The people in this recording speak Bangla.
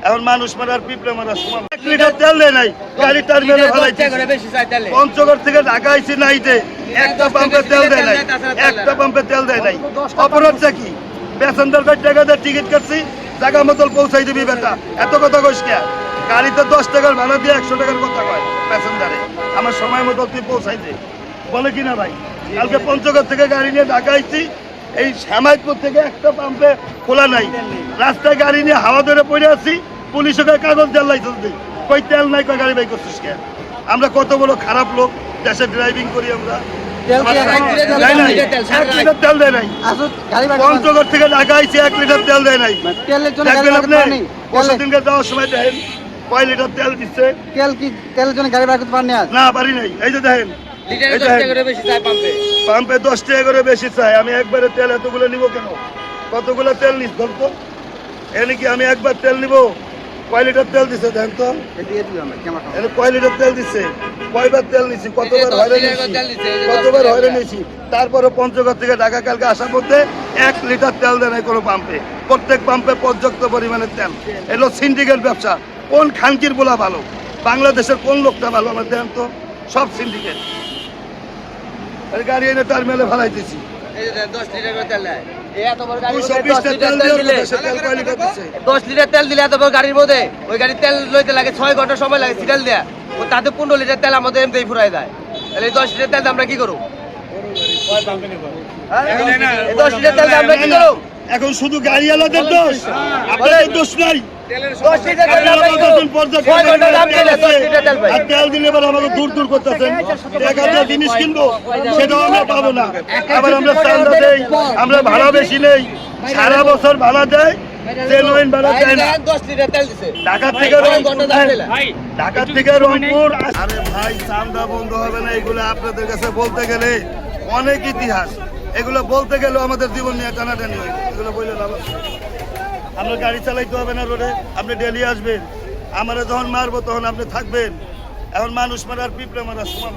এখন মানুষ মারার পিঁপড়ে মারার সমান। 1 লিটার তেল দেয় নাই, গাড়ি টার্মিনালে ফেলাইছে। পঞ্চগড় থেকে ঢাকা আইছি নাইতে, একটা পাম্পে তেল দেয় নাই, একটা পাম্পে তেল দেয় নাই। অপরাধটা কি? প্যাসেঞ্জার টাকা দিয়ে টিকিট কাটছি, জায়গা মতো পৌঁছাই দিবি বেটা, এত কথা কইস কে? গাড়িতে 10 টাকার ভাড়া দিয়ে 100 টাকার কথা কয় প্যাসেঞ্জারে। আমার সময় মতো তুই পৌঁছাই দে, বলে কিনা ভাই? কালকে পঞ্চগড় থেকে গাড়ি নিয়ে ঢাকা আইছি, এই শ্যামাইপুর থেকে একটা পাম্পে খোলা নাই, রাস্তায় গাড়ি নিয়ে হাওয়া ধরে পড়ে আছি। পুলিশ ওকে কাগজ দেওয়ার লাইসেন্স দিই, কই তেল নাই, কই গাড়ি বাই করছিস কে? আমরা কত বড় খারাপ লোক, দেশে ড্রাইভিং করি আমরা। পঞ্চগড় থেকে ঢাকা আইছি, 1 লিটার তেল দেয় নাই। দিনকে যাওয়ার সময় দেখেন কয় লিটার তেল দিচ্ছে। তেলের জন্য গাড়ি বার করতে পারেনি আজ? না পারি নাই। এই যে দেখেন পাম্পে 10 টাকা করে বেশি চাই। আমি একবারে তেল এতগুলো নিব কেন? কতগুলো তেল নিস বলতো? এনে কি আমি একবার তেল নিব? কয় লিটার তেল দিছে দেখেন তো, কয় লিটার তেল দিচ্ছে, কয়বার তেল নিছি, কতবার হয়রান নিয়েছি। তারপরে পঞ্চগড় থেকে ঢাকা কালকে আসার মধ্যে 1 লিটার তেল দেয় নাই কোনো পাম্পে। প্রত্যেক পাম্পে পর্যাপ্ত পরিমাণে তেল। এগুলো সিন্ডিকেট ব্যবসা। কোন খানকির বলা ভালো, বাংলাদেশের কোন লোকটা ভালো আমার দেখেন তো? সব সিন্ডিকেট। গাড়ি এনে টার্মিনালে ফেলাইতেছি। 10 লিটার তেল দিলে এত বড় গাড়ির মধ্যে, ওই গাড়ির তেল লইতে লাগে 6 ঘন্টা সময় লাগে সিরিয়াল দেয়া। ও তাতে 15 লিটার তেল আমাদের এমনি ফুরাই দেয়। তাহলে 10 লিটার তেল আমরা কি করব? 10 লিটার তেল আমরা কি করব? এখন শুধু গাড়িওয়ালাদের দোষ, আপনাদের দোষ নাই। 10 লিটার তেল আমরা কি করব? 6 ঘন্টা দাম দিলে 10 লিটার তেল পাই। আর তেল দিলে এবার আমাকে দূর দূর করতেছেন। টাকা দিয়ে জিনিস কিনবো, সেটাও আমরা পাবো না। আবার আমরা চাঁদা দেই, আমরা ভাড়া বেশি নেই, সারা বছর ভাড়া দেয়, জেনুইন ভাড়া দেয় না। 10 লিটার তেল দিছে ঢাকা থেকে রংপুর। আরে ভাই, চাঁদা বন্ধ হবে না, এগুলো আপনাদের কাছে বলতে গেলে অনেক ইতিহাস। এগুলো বলতে গেলেও আমাদের জীবন নিয়ে টানাটানি হয়। এগুলো বললে লাভ আছে? আমরা গাড়ি চালাইতে হবে না রোডে, আপনি ডেলি আসবেন। আমরা যখন মারবো তখন আপনি থাকবেন। এখন মানুষ মারার পিঁপড়ে মারার সমান।